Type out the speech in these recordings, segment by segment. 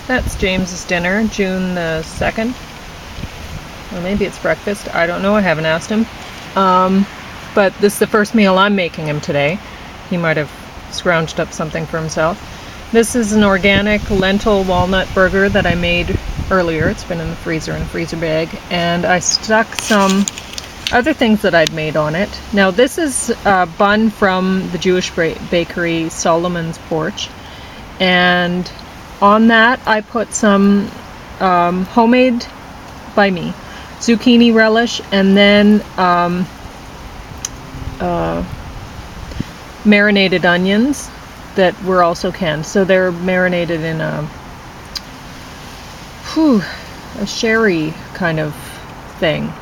That's James's dinner, June the 2nd. Or maybe it's breakfast. I don't know. I haven't asked him. But this is the first meal I'm making him today. He might have scrounged up something for himself. This is an organic lentil walnut burger that I made earlier. It's been in the freezer, in a freezer bag. And I stuck some other things that I'd made on it. Now this is a bun from the Jewish bakery Solomon's Porch. And on that I put some homemade, by me, zucchini relish, and then marinated onions that were also canned. So they're marinated in a sherry kind of thing.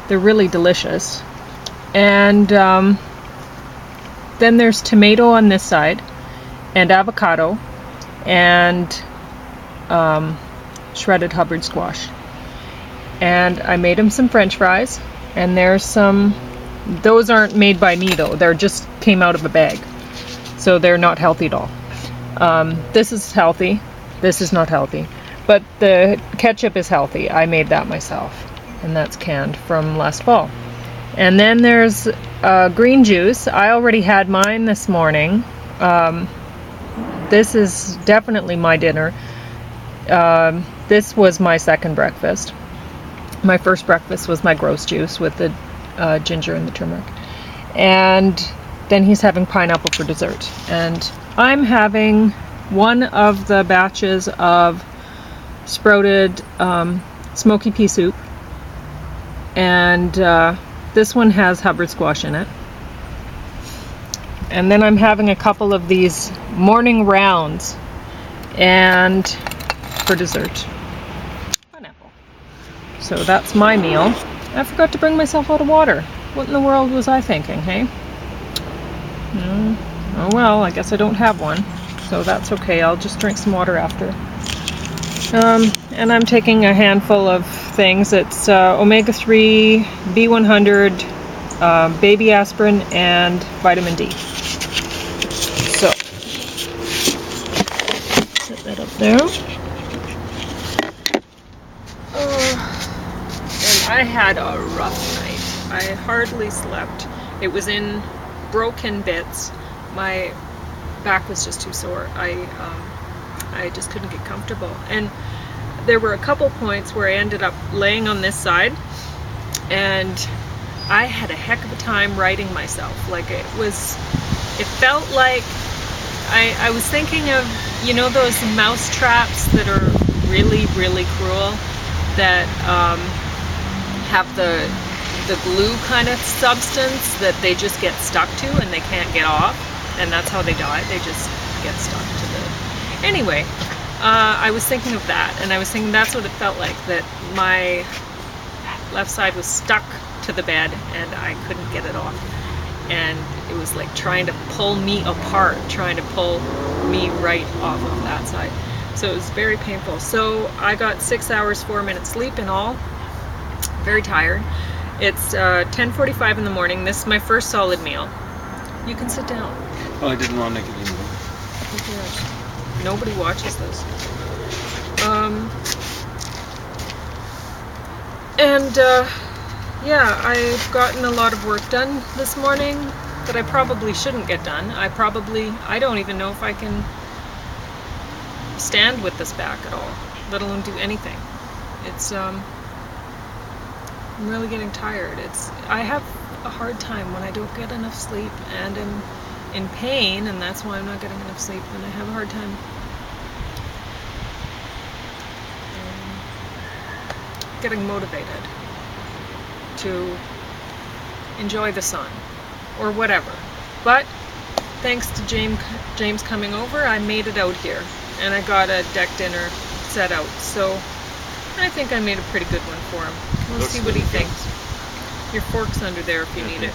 They're really delicious. And then there's tomato on this side, and avocado, and shredded Hubbard squash. And I made him some French fries, and there's some, those aren't made by me though, they're just came out of a bag, so they're not healthy at all. This is healthy, this is not healthy, but the ketchup is healthy. I made that myself, and that's canned from last fall. And then there's green juice. I already had mine this morning. This is definitely my dinner. This was my second breakfast. My first breakfast was my gross juice with the ginger and the turmeric. And then he's having pineapple for dessert. And I'm having one of the batches of sprouted smoky pea soup. And this one has Hubbard squash in it. And then I'm having a couple of these morning rounds and for dessert. So that's my meal. I forgot to bring myself out of water. What in the world was I thinking, hey? Oh well, I guess I don't have one. So that's okay, I'll just drink some water after. And I'm taking a handful of things. It's omega-3, B100, baby aspirin, and vitamin D. So, set that up there. I had a rough night. I hardly slept. It was in broken bits. My back was just too sore. I just couldn't get comfortable. And there were a couple points where I ended up laying on this side, and I had a heck of a time righting myself. Like it felt like I was thinking of, you know, those mouse traps that are really, really cruel, that have the glue kind of substance that they just get stuck to and they can't get off, and that's how they die. They just get stuck to the... Anyway, I was thinking of that, and I was thinking that's what it felt like, that my left side was stuck to the bed and I couldn't get it off, and it was like trying to pull me apart, trying to pull me right off of that side. So it was very painful. So I got 6 hours 4 minutes sleep in all. Very tired. It's 10:45 in the morning. This is my first solid meal. You can sit down. Oh, I didn't want to make it anymore. Who cares? Nobody watches this. Yeah, I've gotten a lot of work done this morning that I probably shouldn't get done. I don't even know if I can stand with this back at all, let alone do anything. It's I'm really getting tired. I have a hard time when I don't get enough sleep and am in pain, and that's why I'm not getting enough sleep, and I have a hard time getting motivated to enjoy the sun or whatever. But thanks to James coming over, I made it out here, and I got a deck dinner set out. So I think I made a pretty good one for him. We'll see what he thinks. Your fork's under there if you need it.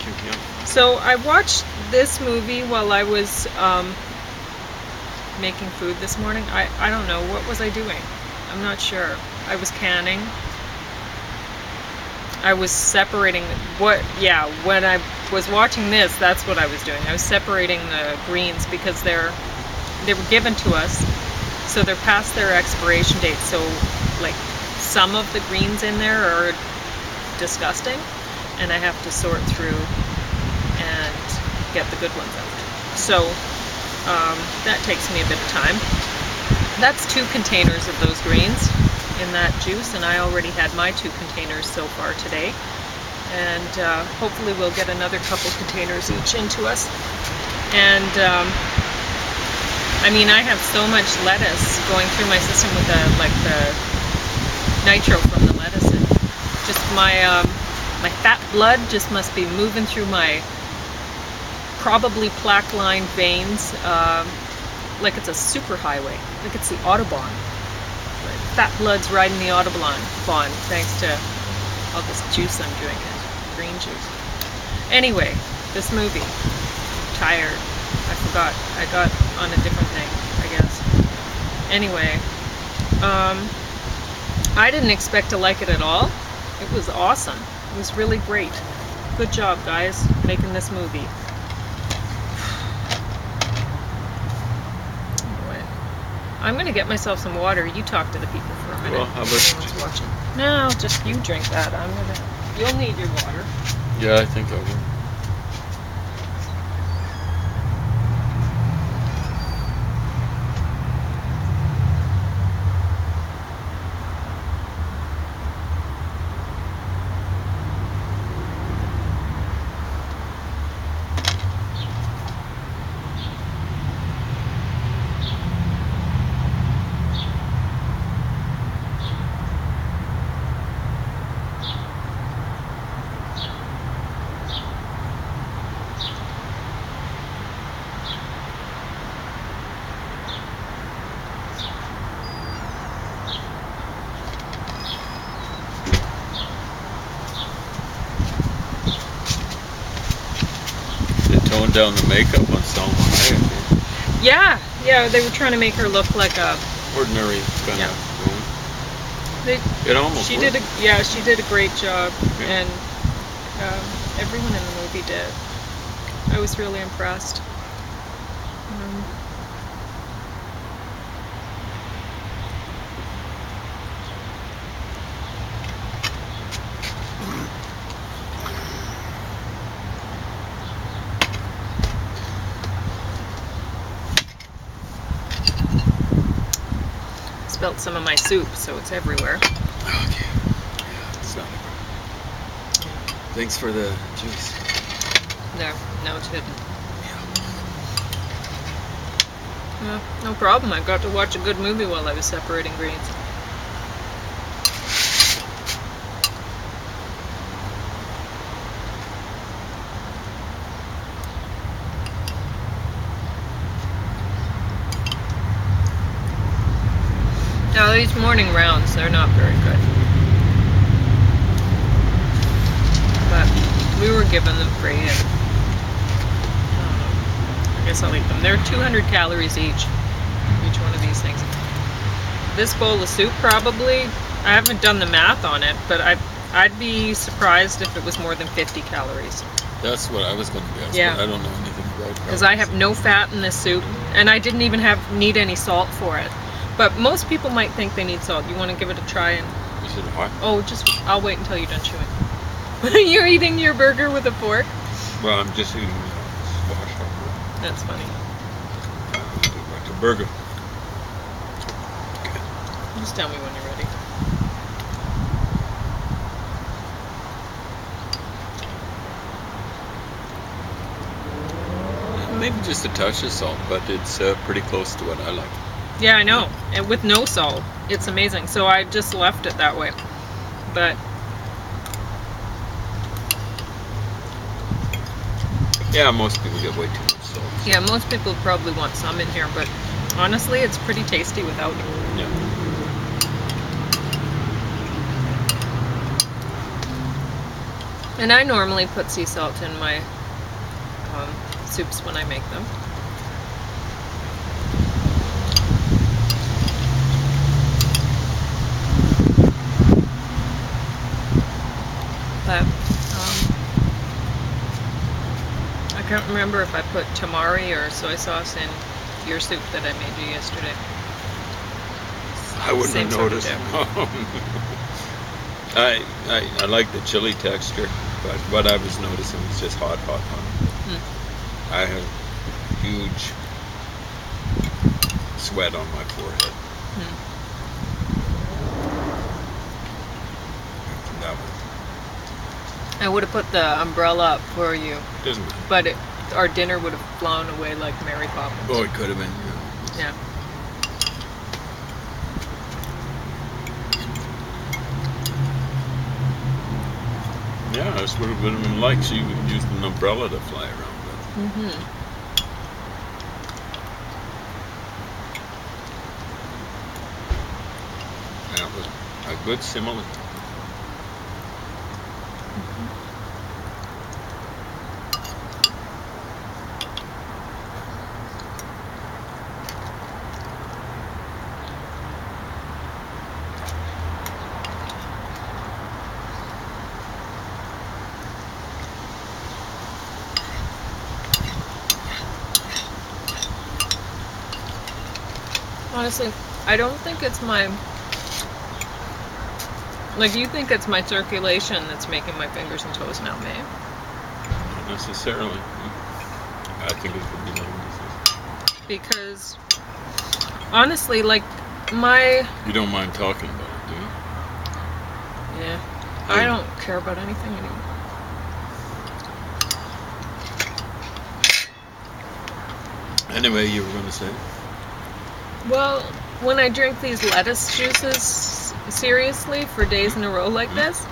So I watched this movie while I was making food this morning. I don't know, what was I doing? I'm not sure. I was canning. I was separating when I was watching this, that's what I was doing. I was separating the greens because they were given to us so they're past their expiration date. So like some of the greens in there are disgusting, and I have to sort through and get the good ones out. So that takes me a bit of time. That's 2 containers of those greens in that juice, and I already had my 2 containers so far today, and hopefully we'll get another couple containers each into us. And I mean, I have so much lettuce going through my system with the nitro from the lettuce, and just my fat blood just must be moving through my probably plaque-lined veins like it's a superhighway, like it's the Autobahn. Fat blood's riding the Autobahn, thanks to all this juice I'm drinking, green juice. Anyway, this movie, tired. I forgot. I got on a different thing, I guess. Anyway, I didn't expect to like it at all. It was awesome. It was really great. Good job, guys, making this movie. I'm going to get myself some water. You talk to the people for a minute. Well, how about watching? No, just you drink that. You'll need your water. Yeah, I think I will. Tone down the makeup on Salma Hayek. Yeah, they were trying to make her look like a ordinary kind of woman. It almost she worked. she did a great job, and everyone in the movie did. I was really impressed. Spilled some of my soup, so it's everywhere. Okay. Yeah, it's not a problem. Thanks for the juice. No, it's hidden. No problem. I got to watch a good movie while I was separating greens. Now these morning rounds, they're not very good. But we were given them free, and I guess I'll eat them. They're 200 calories each one of these things. This bowl of soup probably, I haven't done the math on it, but I'd be surprised if it was more than 50 calories. That's what I was going to guess, Yeah. but I don't know anything about it. Because I have no fat in this soup, and I didn't even need any salt for it. But most people might think they need salt. You want to give it a try? And Is it hot? oh, I'll wait until you're done chewing. You're eating your burger with a fork? Well, I'm just eating squash. That's funny. Like a burger. Just tell me when you're ready. Maybe just a touch of salt, but it's pretty close to what I like. Yeah, I know. And with no salt, it's amazing. So I just left it that way. But yeah, most people get way too much salt. yeah, most people probably want some in here, but honestly, it's pretty tasty without it. Yeah. And I normally put sea salt in my soups when I make them. But I can't remember if I put tamari or soy sauce in your soup that I made you yesterday. I wouldn't Same have sort of noticed. dip. I like the chili texture, but what I was noticing was just hot. I have huge sweat on my forehead. That one I would have put the umbrella up for you, doesn't matter. but our dinner would have flown away like Mary Poppins. Oh, it could have been. Yeah. Yeah, that's what it would have been like. She would use an umbrella to fly around with. That was a good simile. Honestly, I don't think it's my... Like, you think it's my circulation that's making my fingers and toes numb, eh? Not necessarily. I think it could be lung disease. Because, honestly, like, my... You don't mind talking about it, do you? Yeah. I don't care about anything anymore. Anyway, you were going to say? Well, when I drink these lettuce juices seriously for days in a row like this,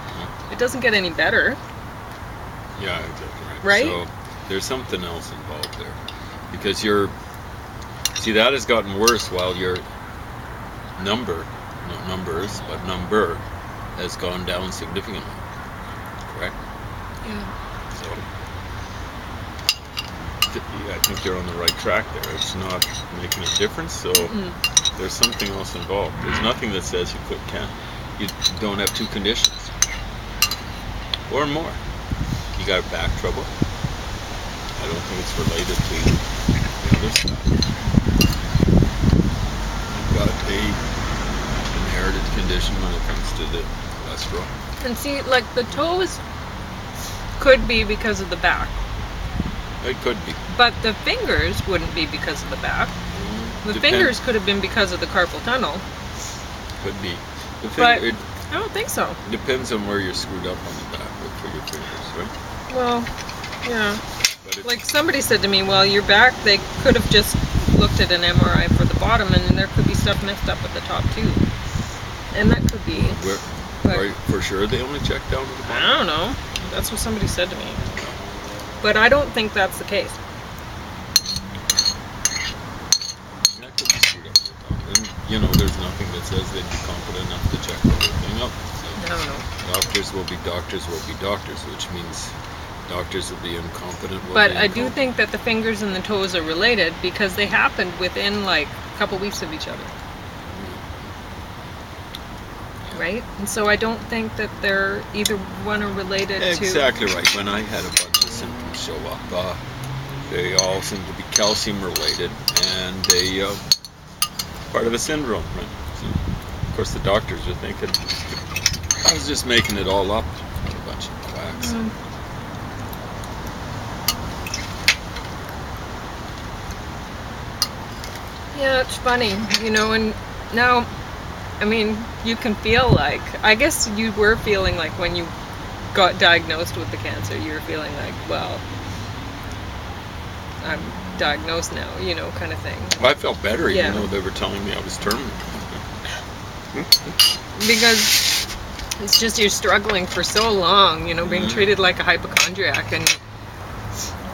it doesn't get any better. Yeah, exactly right. Right? So there's something else involved there. Because see, that has gotten worse while your number has gone down significantly. Correct? Yeah. So I think you're on the right track there. It's not making a difference, so there's something else involved. There's nothing that says you don't have two conditions or more. You got back trouble. I don't think it's related to the other stuff. You've got a inherited condition when it comes to the cholesterol. And see, like, the toes could be because of the back. It could be. But the fingers wouldn't be because of the back. The fingers could have been because of the carpal tunnel. Could be. But I don't think so. Depends on where you're screwed up on the back for your fingers, right? Well, yeah. Like somebody said to me, well, your back, they could have just looked at an MRI for the bottom and there could be stuff messed up at the top too. And that could be. Are you for sure they only check down to the bottom? I don't know. That's what somebody said to me. But I don't think that's the case. That could be screwed up at the top. And, there's nothing that says they'd be competent enough to check the whole thing up. So I don't know. Doctors will be doctors, which means doctors will be incompetent. But I do think that the fingers and the toes are related because they happened within like a couple weeks of each other. Right? And so I don't think that they're either one are related to... Exactly right. When I had a bunch of symptoms show up, they all seem to be calcium related and they part of a syndrome. Right? So, of course, the doctors are thinking I was just making it all up. A bunch of quacks. Yeah, it's funny, and now, I mean, you can feel like, I guess you were feeling like when you got diagnosed with the cancer, you were feeling like, well, I'm diagnosed now, kind of thing. Well, I felt better, even though they were telling me I was terminal. Because it's just you're struggling for so long, being treated like a hypochondriac,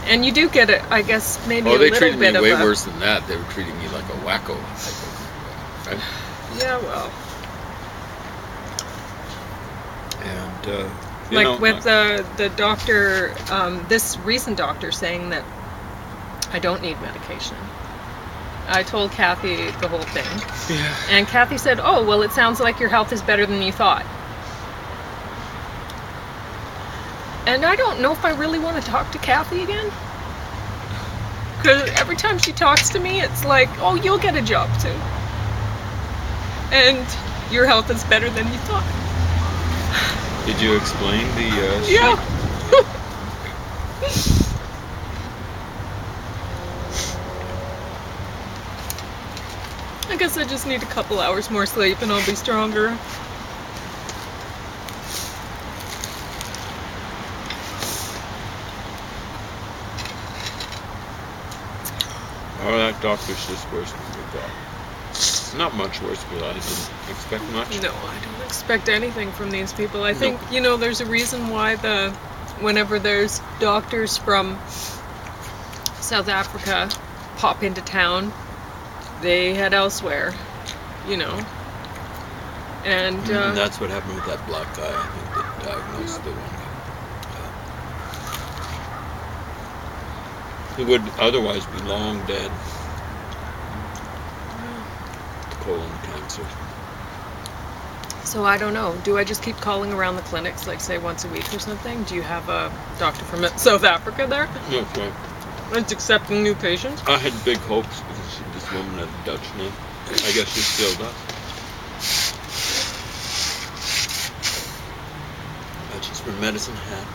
and you do get it, I guess, maybe a little bit of they treated me way worse than that. They were treating me like a wacko. Right? Yeah, well. And, with the doctor, this recent doctor saying that I don't need medication. I told Kathy the whole thing. Yeah. And Kathy said, oh, well, it sounds like your health is better than you thought. And I don't know if I really want to talk to Kathy again. Because every time she talks to me, it's like, oh, you'll get a job too. and your health is better than you thought. Did you explain the Yeah. I guess I just need a couple hours more sleep and I'll be stronger. Oh, that doctor's just worse than we thought. Not much worse, but I didn't expect much. No, I don't expect anything from these people. I think, there's a reason why whenever there's doctors from South Africa pop into town, they head elsewhere, And that's what happened with that black guy, I think, that diagnosed the one guy. He would otherwise be long dead. Colon cancer. So I don't know. Do I just keep calling around the clinics, like say once a week or something? Do you have a doctor from South Africa there? No, that's right. It's accepting new patients? I had big hopes because this woman had a Dutch name. I guess she still does. That's just where medicine had.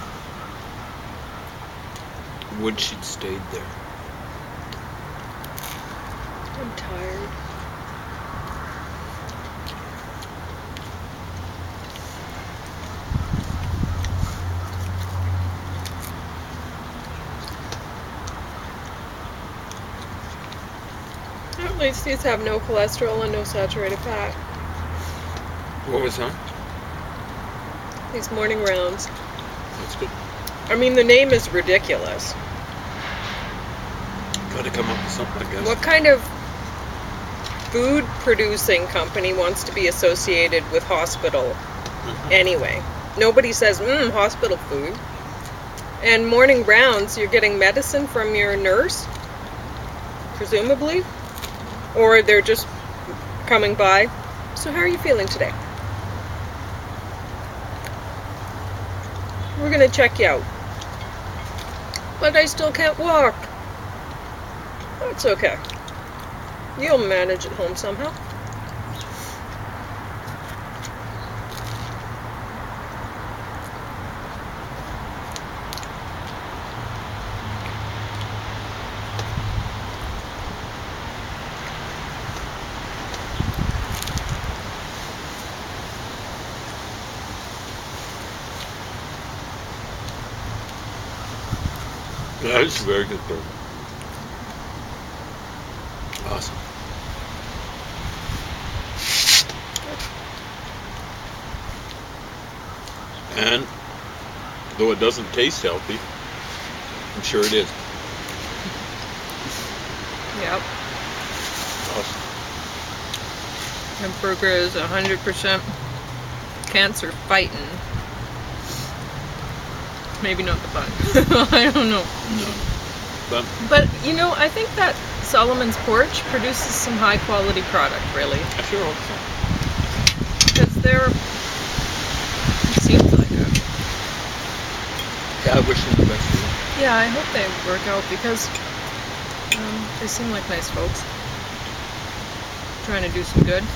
Would she'd stayed there. I'm tired. At least these have no cholesterol and no saturated fat. What was that? These morning rounds. That's good. I mean, the name is ridiculous. Gotta come up with something, I guess. What kind of food producing company wants to be associated with hospital anyway? Nobody says, hospital food. And morning rounds, you're getting medicine from your nurse, presumably? Or they're just coming by. So how are you feeling today? We're going to check you out. But I still can't walk. That's okay. You'll manage at home somehow. That is very good, though. Awesome. And though it doesn't taste healthy, I'm sure it is. Yep. Awesome. Hamburger is 100% cancer fighting. Maybe not the bun. I don't know. No. But I think that Solomon's Porch produces some high quality product, really. I sure hope so. Because it seems like it. Yeah, I wish them the best of luck. Yeah, I hope they work out because they seem like nice folks. Trying to do some good.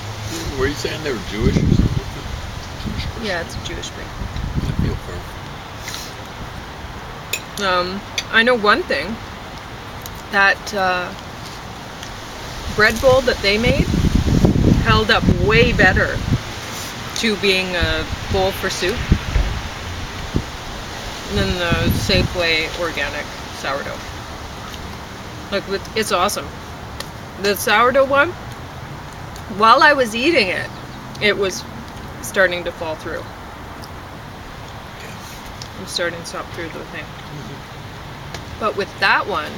Were you saying they were Jewish or something? Jewish person? Yeah, it's a Jewish thing. I feel for them. I know one thing, that bread bowl that they made held up way better to being a bowl for soup than the Safeway organic sourdough. It's awesome. The sourdough one, while I was eating it, it was starting to fall through. I'm starting to stop through the thing. But with that one,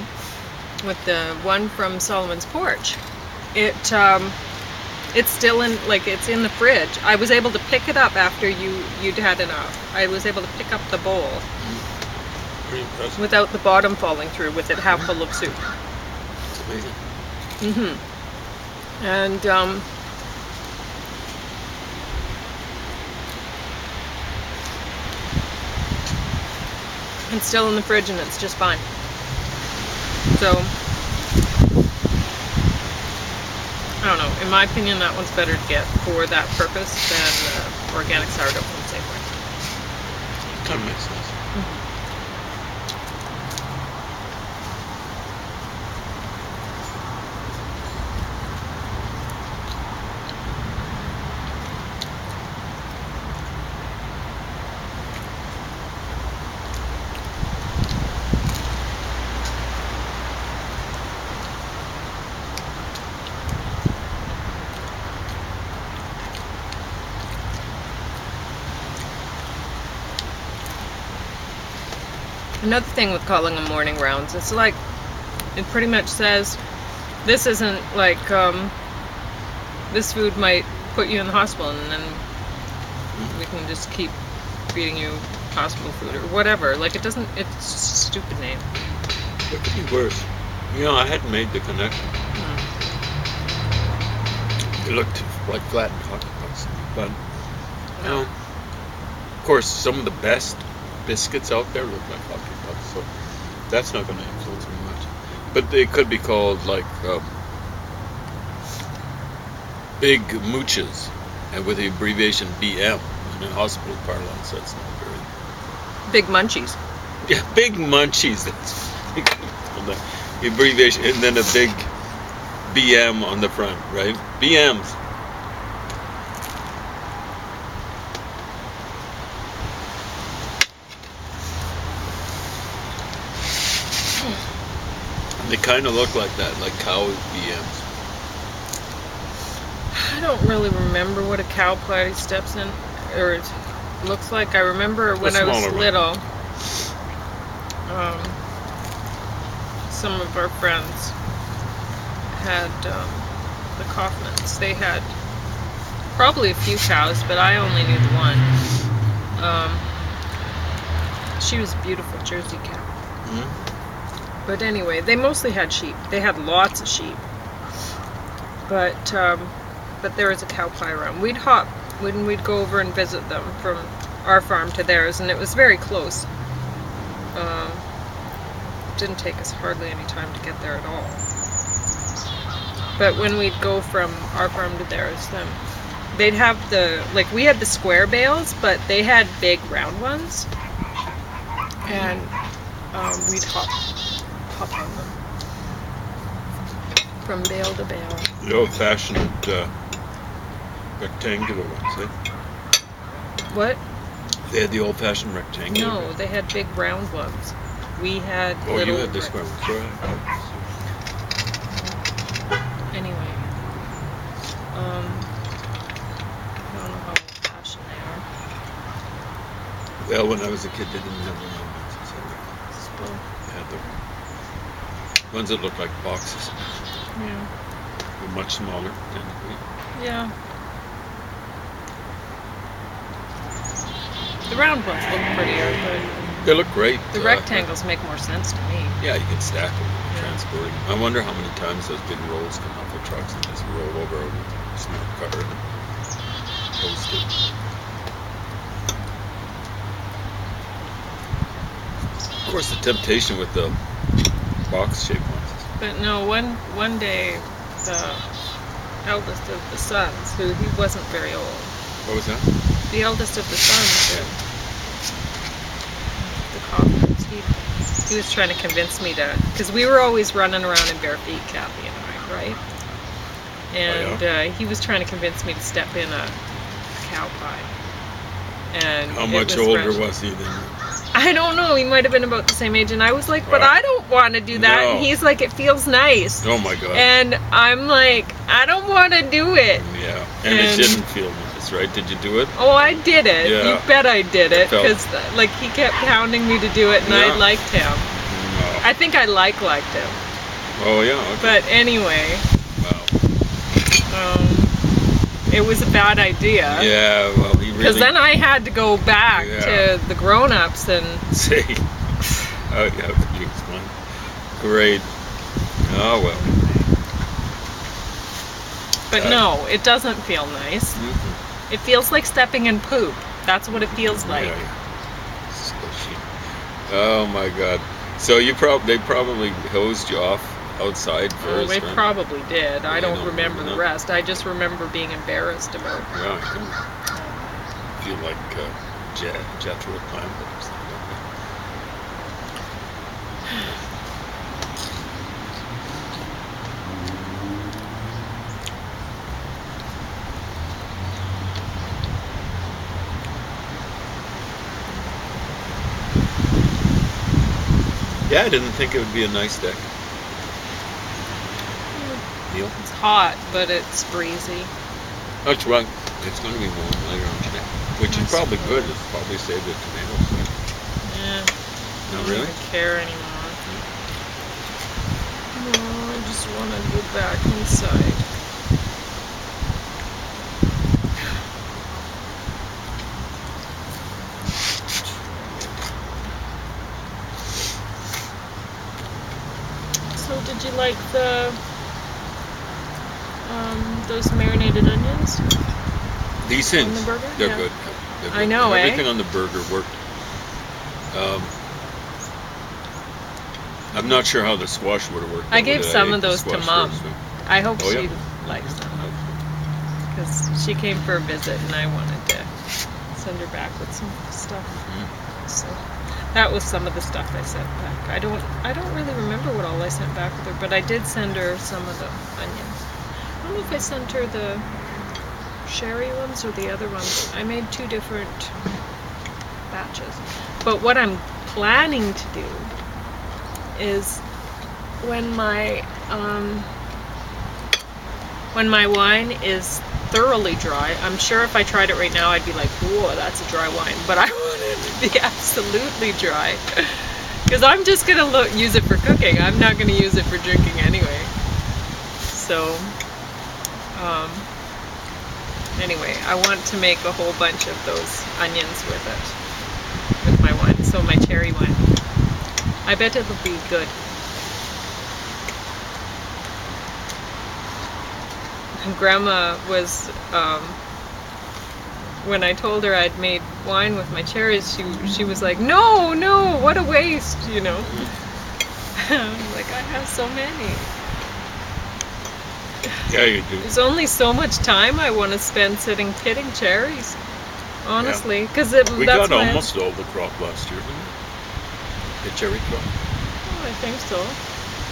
with the one from Solomon's Porch, it's still in, it's in the fridge. I was able to pick it up after you'd had enough. I was able to pick up the bowl Pretty impressive. without the bottom falling through, with it half full of soup. It's amazing. And it's still in the fridge and it's just fine. So don't know. In my opinion, that one's better to get for that purpose than organic sourdough from Safeway. Kind of makes sense. Another thing with calling them morning rounds, it's like, it pretty much says, this isn't like, this food might put you in the hospital and then we can just keep feeding you hospital food or whatever. Like, it doesn't, it's just a stupid name. It could be worse. You know, I hadn't made the connection. It looked like flattened hockey pucks. But, you know, of course, some of the best biscuits out there look like hockey pucks, so that's not going to influence me much. But they could be called like big mooches, and with the abbreviation BM. And in hospital parlance, that's not very. Big munchies. Yeah, big munchies. That's the abbreviation, and then a big BM on the front, right? BMs. They kind of look like that, like cow BMs. I don't really remember what a cow patty steps in, or it looks like. I remember when I was little, some of our friends had the Kaufmans. They had probably a few cows, but I only knew the one. She was a beautiful Jersey cow. Mm-hmm. But anyway, they mostly had sheep. They had lots of sheep. But there was a cow pie around. We'd hop when we'd go over and visit them from our farm to theirs, and it was very close. Didn't take us hardly any time to get there at all. But when we'd go from our farm to theirs, they'd have like we had the square bales, but they had big round ones, and we'd hop on them from bale to bale. The old-fashioned rectangular ones, eh? What? They had the old-fashioned rectangular. No, they had big round ones. We had little. Oh, you had the square ones, right? Anyway, I don't know how old-fashioned they are. Well, when I was a kid, they didn't have the round ones. They had the ones that looked like boxes. Yeah. They're much smaller, technically. Yeah. The round ones look prettier, but they look great. The rectangles make more sense to me. Yeah, you can stack them and transport them. I wonder how many times those big rolls come off the trucks and just roll over a smart cutter and toast it. Of course, the temptation with the box-shaped ones. But no, one day, the eldest of the sons, who he wasn't very old. What was that? The eldest of the sons, the Kaufmans, he was trying to convince me to, because we were always running around in bare feet, Kathy and I, right? And he was trying to convince me to step in a cow pie. And how much older was he then? I don't know. He might have been about the same age, and I was like, "But I don't want to do that." No. And he's like, "It feels nice." Oh my God! And I'm like, "I don't want to do it." Yeah, and it didn't feel nice, right? Did you do it? Oh, I did it. Yeah. You bet I did it, because like he kept hounding me to do it, and I liked him. No. I think I liked him. Oh yeah. Okay. But anyway. Wow. It was a bad idea. Yeah, well, he really... Because then I had to go back to the grown-ups and... See? Oh, yeah, could you explain? Great. Oh, well. But no, it doesn't feel nice. Mm-hmm. It feels like stepping in poop. That's what it feels like. Yeah. Squishy. Oh, my God. So they probably hosed you off outside first. They probably did. I don't don't remember the that. rest. I just remember being embarrassed about. Yeah, I can feel like Jethro Campbell or something like that. Yeah, I didn't think it would be a nice deck. Neil? It's hot, but it's breezy. That's right. It's going to be warm later on today, which is probably good. It'll probably save the tomatoes. Right? Yeah. Not I really? don't care anymore. No, I just want to go back inside. So, did you like those marinated onions? These things, on the burger? they're Yeah. good. They're good. I know, Everything on the burger worked. I'm not sure how the squash would have worked. I gave some ate of the those to squash Mom. first, so. I hope Oh, yeah? she likes them. Because she came for a visit and I wanted to send her back with some stuff. So that was some of the stuff I sent back. I don't really remember what all I sent back with her, but I did send her some of the onions. I don't know if I sent her the sherry ones or the other ones. I made 2 different batches. But what I'm planning to do is when my wine is thoroughly dry, I'm sure if I tried it right now I'd be like, whoa, that's a dry wine, but I want it to be absolutely dry because I'm just gonna use it for cooking. I'm not gonna use it for drinking anyway. So anyway, I want to make a whole bunch of those onions with it, with my wine, so my cherry wine. I bet it'll be good. Grandma was, when I told her I'd made wine with my cherries, she was like, no, what a waste, you know. Like, I have so many. Yeah, you do. There's only so much time I want to spend sitting pitting cherries, honestly, because we got almost all the crop last year, didn't we? The cherry crop. Oh, I think so.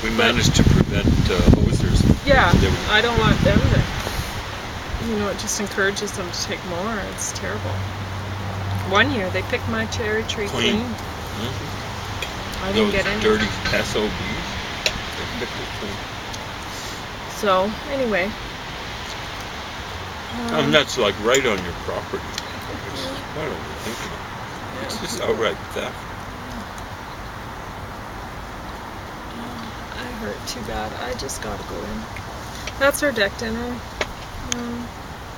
We managed to prevent hosers. Yeah, I don't want them to, it just encourages them to take more. It's terrible. One year they picked my cherry tree clean. I didn't get any. Dirty SOBs. They picked it clean. So, anyway. And that's like right on your property. What are we thinking of? It's just outright theft. Hurt too bad. I just gotta go in. That's our deck dinner.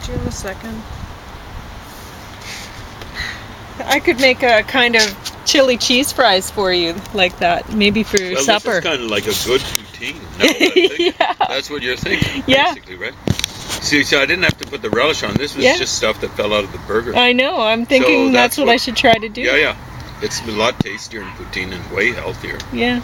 June the 2nd. I could make a kind of chili cheese fries for you like that, maybe for your supper. This is kind of like a good poutine. Now that I think. Yeah. That's what you're thinking, yeah. Basically, right? See, so I didn't have to put the relish on. This was just stuff that fell out of the burger. I know. I'm thinking that's what I should try to do. Yeah. It's a lot tastier in poutine and way healthier. Yeah.